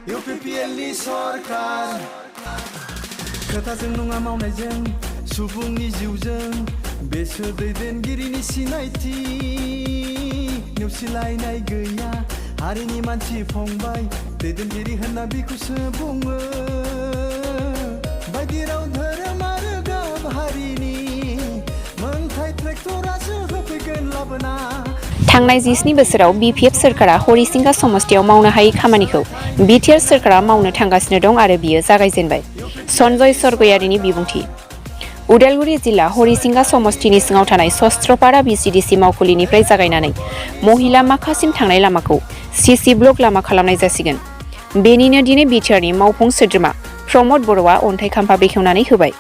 UPPLनि सरकार खोथाजों नङा मावनायजों सुबुंनि जिउजों बेसो दैदेनगिरिनि सिनायथि नेवसिलायनाय गैया हारिनि मानसि फंबाय दैदेनगिरि होनना बिखौसो बुङो बायदि राव धोरोम आरो गाब हारिनि मोनथाय ट्रेक्टरासो होफैगोन लाबोना थांनाय 17 बोसोराव बिपिएफ सोरखारा हरिसिंगा समस्तियाव मावनो हायै खामानिखौ बिटिआर सोरखारा मावनो थांगासिनो दं आरो बियो जागायजेनबाय। सनजय सरगयारिनि बिबुंथि। उदालगुरि जिल्ला हरिसिंगा समस्तिनि सिङाव थानाय सस्त्रपारा बिसिडिसि मावखुलिनिफ्राय जागायनानै महिला माखासिम थांनाय लामाखौ सिसि ब्लक लामा खालामनाय जासिगोन। बेनिनो दिनै बिटिआरनि मावफुं सोद्रोमा प्रमद बर'आ अन्थाइ खाम्फा बेखेवनानै होबाय।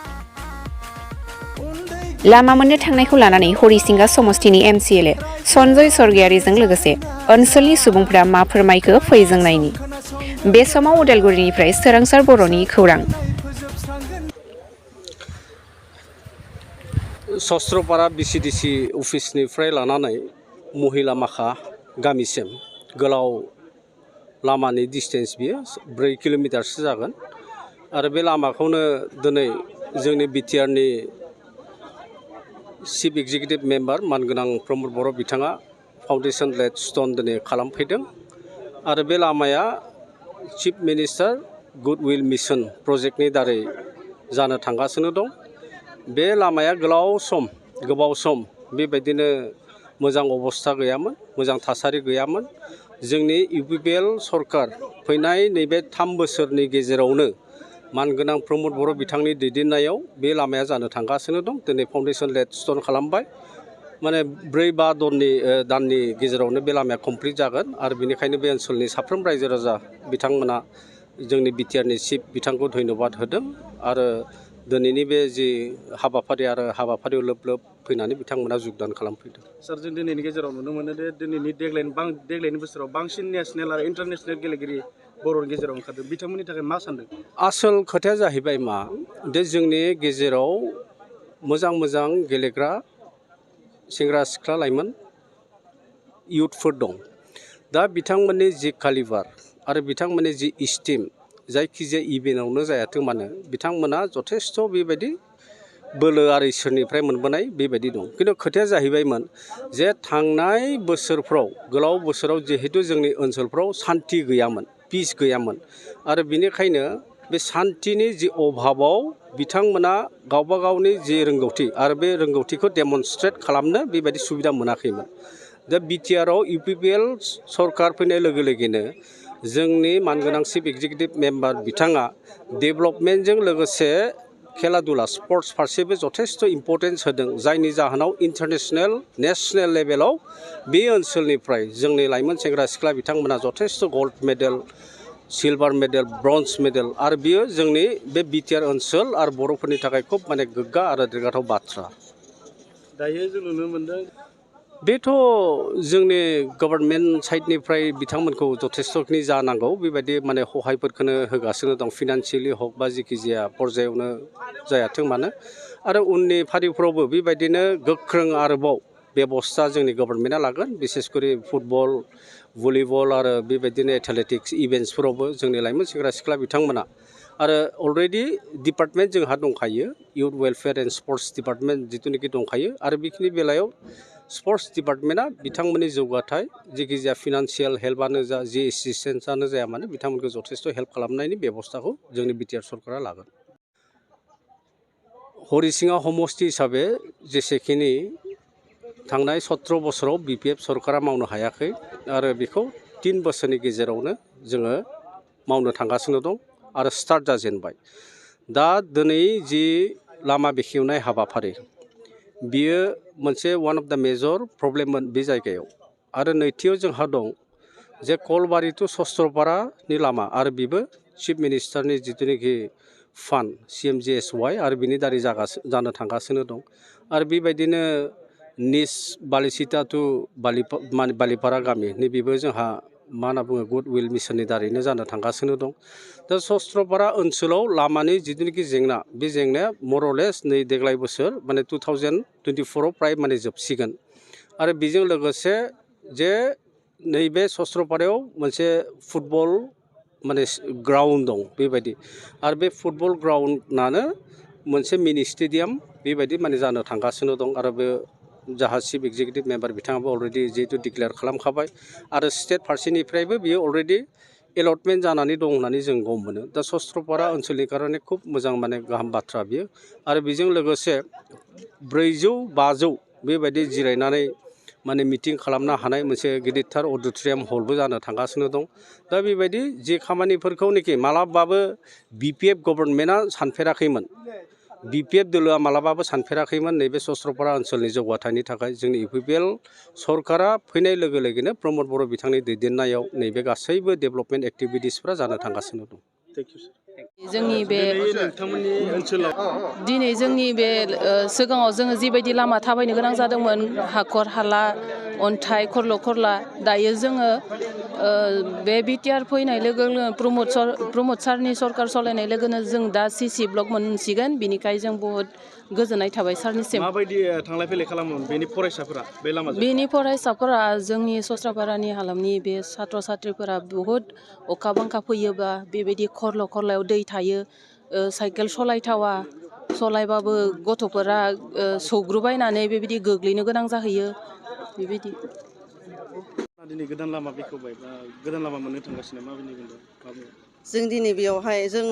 लामा मोननो थांनायखौ लानानै हरिसिंगा समस्तिनि एमसिएलए सनजय सरगयारिजों लोगोसे ओनसोलनि सुबुंफोरा मा फोरमायखो फै जों नायनि। बे समाव उदालगुरिनिफ्राय सोरांसार बर'नि खौरां। सस्त्रपारा बिसिडिसि अफिसनिफ्राय लानानै महिला माखा गामिसिम गोलाव लामानि डिस्टेन्स बियो 4 किल'मिटारसो जागोन आरो बे लामाखौनो दिनै जोंनि बिटिआरनि चिफ एक्जिकिउटिभ मेम्बार मानगोनां प्रमद बर' बिथाङा फाउन्डेसन लेड स्टन दिनै खालामफैदों आरो बे लामाया चिफ मिनिस्टार गुडविल मिशन प्रजेक्टनि दारै जानो थांगासिनो दं। बे लामाया गोबाव सम बेबायदिनो मोजां अबस्था गैयामोन, मोजां थासारि गैयामोन। जोंनि इउपिपिएल सरकार फैनाय नैबे 3 बोसोरनि गेजेरावनो मानगोनां प्रमद बर' बिथांनि दैदेननायाव बे लामाया जानो थांगासिनो दं। दिनै फाउन्डेसन लेड स्टन खालामबाय, माने 4-5 दाननि गेजेरावनो बे लामाया कमप्लिट जागोन आरो बेनिखायनो बे ओनसोलनि साफ्रोम रायजो राजा बिथांमोना जोंनि बिटिआरनि चिफ बिथांखौ धन्यबाद होदों आरो दिनैनि बे जि हाबाफारियाव लोब फैनानै बिथांमोना जुगदान खालामफैदों। सार जों दिनैनि गेजेराव नुनो मोनो दे दिनैनि देग्लायनि बोसोराव बांसिन नेशनेल आरो इन्टारनेशनेल गेलेगिरि बर'नि गेजेराव ओंखारदों। बिथांमोननि थाखाय मा सानदों? आसल खोथाया जाहैबाय मा दे जोंनि गेजेराव मोजां गेलेग्रा सेंग्रा सिख्ला लाइमोन इयुथफोर दं। दा बिथांमोननि जि कालिबार आरो बिथांमोननि जि इस्टिम जायखिजाया इभेन्टआवनो जायाथों मानो बिथांमोना जथेस्थ' बेबायदि बोलो आरो इसोरनिफ्राय मोनबोनाय बेबायदि दं। खिन्थु खोथाया जाहैबायमोन जे थांनाय बोसोरफ्राव गोलाव बोसोराव जिहेतु जोंनि ओनसोलफ्राव सान्थि गैयामोन, पिस गैयामोन आरो बेनिखायनो बे सान्थिनि जि अभाबाव बिथांमोना गावबा गावनि जि रोंगौथि आरो बे रोंगौथिखौ डेमनस्ट्रेट खालामनो बेबायदि सुबिदा मोनाखैमोन। दा बिटिआरआव इउपिपिएल सरकार फैनाय लोगो लोगोनो जोंनि मानगोनां चिफ एक्जिकिउटिभ मेम्बार बिथाङा डेभेलपमेन्टजों लोगोसे खेला दुला स्पर्ट्स फारसेबो जथेस्थ' इम्परटेन्स होदों, जायनि जाहोनाव इन्टारनेशनेल नेशनेल लेभेलाव बे ओनसोलनिफ्राय जोंनि लाइमोन सेंग्रा सिख्ला बिथांमोना जथेस्थ' gold medal, silver medal, bronze medal आरो बियो जोंनि बे बिटिआर ओनसोल आरो बर'फोरनि थाखाय खुब माने गोग्गा आरो देरगाथाव बाथ्रा। दायो जों नुनो मोन्दों बेथ' जोंनि गभर्नमेन्ट साइडनिफ्राय बिथांमोनखौ जथेस्थ'खिनि जानांगौ बेबायदि माने सहायफोरखौनो होगासिनो दं, फिनान्सियेलि हक बा जिखिजाया पर्यायावनो जायाथों मानो आरो उननि फारिफ्रावबो बेबायदिनो गोख्रों आरोबाव बेबस्था जोंनि गभर्नमेन्टआ लागोन। बिसेसकरि फुटबल, भलिबल आरो बेबायदिनो एथलेटिक्स इभेन्ट्सफोरावबो जोंनि लाइमोन सेंग्रा सिख्ला बिथांमोना आरो अलरेडि डिपार्टमेन्ट जोंहा दंखायो, youth welfare and sports department जिथुनिखि दंखायो आरो बेखिनि बेलायाव स्पर्ट्स डिपार्टमेन्टआ बिथांमोननि जौगाथाय जिखिजाया फिनान्सियेल हेल्पआनो जा जि एसिस्टेन्सआनो जाया मानो बिथांमोनखौ जथेस्थ' हेल्प खालामनायनि बेबस्थाखौ जोंनि बिटिआर सरकारा लागोन। हरिसिंगा समस्ति हिसाबै जेसेखिनि थांनाय 17 बोसोराव बिपिएफ सरकारा मावनो हायाखै आरो बेखौ 3 बोसोरनि गेजेरावनो जोङो मावनो थांगासिनो दं आरो स्टार्ट जाजेनबाय। दा दिनै जि लामा बेखेवनाय हाबाफारि बियो मोनसे वान अफ द मेजर प्रब्लेममोन बे जायगायाव आरो नैथियाव जोंहा दं जे कलबारि टु सस्त्रपारानि लामा आरो बेबो चिफ मिनिस्टारनि जिथुनिखि फान्ड CMGSY आरो बिनि दारै जानो थांगासिनो दं आरो बेबायदिनो निस बालिसिता टु बालिपारा गामि नैबेबो जोंहा मा होनना बुङो गुडविल मिशननि दारैनो जानो थांगासिनो दं। दा सस्त्रपारा ओनसोलाव लामानि जिथुनिखि जेंना बे जेंनाया मरलेस नै देग्लाय बोसोर माने 2024आव प्राय माने जोबसिगोन आरो बेजों लोगोसे जे नैबे सस्त्रपारायाव मोनसे फुटबल माने ग्राउन्ड दं बेबायदि आरो बे फुटबल ग्राउन्डआनो मोनसे मिनि स्टेडियाम बेबायदि माने जानो थांगासिनो दं आरो बे जाहा चिफ एक्जिकिउटिभ मेम्बार बिथाङाबो अलरेडि जिहेतु डिक्लेयार खालामखाबाय आरो स्टेट फारसेनिफ्रायबो बियो अलरेडि एलटमेन्ट जानानै दं होननानै जों गम मोनो दा सस्त्रपारा ओनसोलनि कारणे खुब मोजां माने गाहाम बाथ्रा बियो आरो बेजों लोगोसे 400-500 बेबायदि जिरायनानै माने मिटिं खालामनो हानाय मोनसे गिदिरथार अडिट'रियाम हलबो जानो थांगासिनो दं दा बेबायदि जे खामानिफोरखौनोखि मालाबाबो बिपिएफ गभर्नमेन्टआ सानफेराखैमोन बिपिएफ दोलोआ मालाबाबो सानफेराखैमोन नैबे सस्त्रपारा ओनसोलनि जौगाथायनि थाखाय जोंनि इउपिपिएल सरकारा फैनाय लोगो लोगोनो प्रमद बर' बिथांनि दैदेननायाव नैबे गासैबो डेभेलपमेन्ट एक्टिभिटिसफ्रा जानो थांगासिनो दं जोंनि बे नोंथांमोननि ओनसोलाव दिनै जोंनि बे सिगाङाव जोङो जिबायदि लामा थाबायनो गोनां जादोंमोन हाखर हाला अन्थाइ खरला दायो जोङो बे बिटिआर फैनाय लोगो लोगो प्रमद सारनि सरकार सालायनाय लोगोनो जों दा सिसि ब्लक मोनसिगोन बिनिखाय जों बहुत गोजोननाय थाबाय सारनिसिम माबायदि थांलाय फैलाय खालामोमोन बेनि फरायसाफोरा बे लामाजों बेनि फरायसाफोरा जोंनि सस्त्रपारानि हालामनि बे सात्र साथ्रिफोरा बहुत अखा बांखा फैयोबा बेबायदि खरलायाव दै थायो साइकेल सलायबाबो गथ'फोरा सौग्रुबायनानै बेबायदि गोग्लैनो गोनां जाहैयो बेबायदि दिनै गोदान लामा बेखेवबाय बा गोदान लामा मोननो थांगासिनो माबायदि मोनदों जों दिनै बेयावहाय जों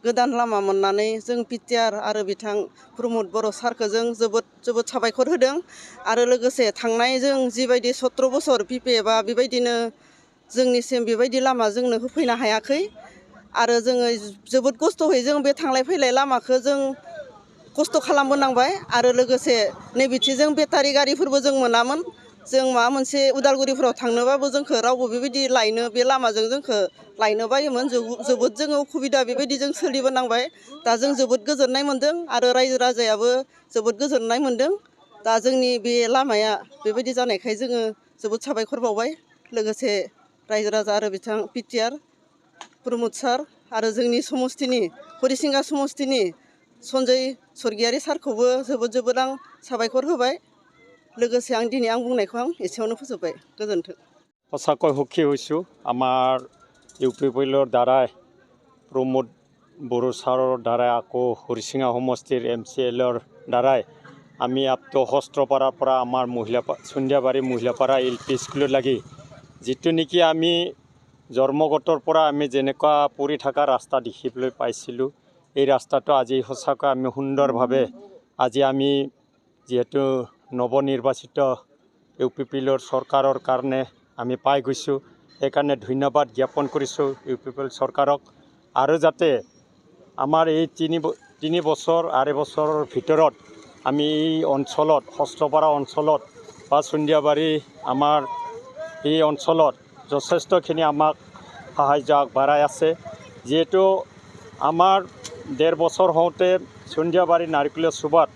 गोदान लामा मोननानै जों बिटिआर आरो बिथां प्रमद बर' सारखौ जों जोबोद साबायखर होदों आरो लोगोसे थांनाय जों जिबायदि 17 बोसोर बिपिएफआ बेबायदिनो जोंनिसिम बेबायदि लामा जोंनो होफैनो हायाखै आरो जोङो जोबोद खस्थ'यै जों बे थांलाय फैलाय लामाखौ जों खस्थ' खालामबोनांबाय आरो लोगोसे नैबेथिजों बेटारि गारिफोरबो जों मोनामोन जों माबा मोनसे उदालगुरिफोराव थांनोबाबो जोंखौ रावबो बेबायदि लायनो बे लामाजों जोंखौ लायनो बायोमोन जोबोद जोङो उसुबिदा बेबायदि जों सोलिबोनांबाय दा जों जोबोद गोजोननाय मोन्दों आरो रायजो राजायाबो जोबोद गोजोननाय मोन्दों दा जोंनि बे लामाया बेबायदि जानायखाय जोङो जोबोद साबायखर बावबाय लोगोसे रायजो राजा आरो बिथां बिटिआर प्रमद सार आरो जोंनि समस्तिनि हरिसिंगा समस्तिनि सन्जय स्वर्गियारि सारखौबो जोबोद आं साबायखर होबाय लोगोसे आं दिनै आं बुंनायखौ आं एसेयावनो फोजोबबाय गोजोन्थों সঁচাকৈ সুখী হৈছোঁ আমাৰ ইউপিপিএলৰ দ্বাৰাই প্ৰমোদ বড়ো ছাৰৰ দ্বাৰাই আকৌ হৰিচিঙা সমষ্টিৰ MCLৰ দ্বাৰাই আমি আপটো সস্ত্ৰপাৰাৰ পৰা আমাৰ চন্দিয়াবাৰী মহিলাপাৰা LP স্কুলত লাগি যিটো নেকি আমি জন্মগতৰ পৰা আমি যেনেকুৱা পৰি থকা ৰাস্তা দেখিবলৈ পাইছিলোঁ এই ৰাস্তাটো আজি সঁচাকৈ আমি সুন্দৰভাৱে আজি আমি যিহেতু নৱনিৰ্বাচিত ইউপিপিএলৰ চৰকাৰৰ কাৰণে আমি পাই গৈছোঁ সেইকাৰণে ধন্যবাদ জ্ঞাপন কৰিছোঁ ইউপিপিএল চৰকাৰক আৰু যাতে আমাৰ এই তিনি বছৰ 2.5 বছৰৰ ভিতৰত আমি এই অঞ্চলত সস্ত্ৰপাৰা অঞ্চলত বা চন্দিয়াবাৰী আমাৰ এই অঞ্চলত যথেষ্টখিনি আমাক সাহায্য আগবঢ়াই আছে যিহেতু আমাৰ 1.5 বছৰ হওঁতে চন্দিয়াবাৰী নাৰিকলীয়া চুবাত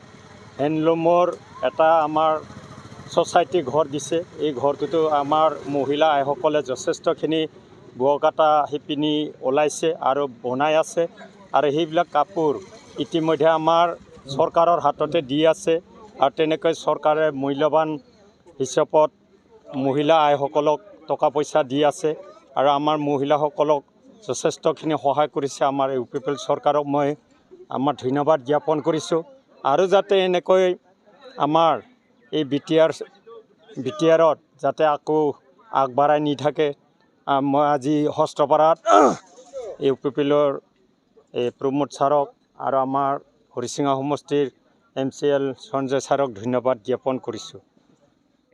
হেণ্ডলুমৰ এটা আমাৰ ছ'চাইটি ঘৰ দিছে এই ঘৰটোতো আমাৰ মহিলা আইসকলে যথেষ্টখিনি বোৱা কটা শিপিনী ওলাইছে আৰু বনাই আছে আৰু সেইবিলাক কাপোৰ ইতিমধ্যে আমাৰ চৰকাৰৰ হাততে দি আছে আৰু তেনেকৈ চৰকাৰে মূল্যৱান হিচাপত মহিলা আইসকলক টকা পইচা দি আছে আৰু আমাৰ মহিলাসকলক যথেষ্টখিনি সহায় কৰিছে আমাৰ ইউপিপিএল চৰকাৰক মই আমাৰ ধন্যবাদ জ্ঞাপন কৰিছোঁ আৰু যাতে এনেকৈ আমাৰ এই বিটিআৰত যাতে আকৌ আগবঢ়াই নি থাকে মই আজি সস্ত্ৰপাৰাত ইউপিপিএলৰ এই প্ৰমোদ ছাৰক আৰু আমাৰ হৰিচিঙা সমষ্টিৰ MCL সঞ্জয় ছাৰক ধন্যবাদ জ্ঞাপন কৰিছোঁ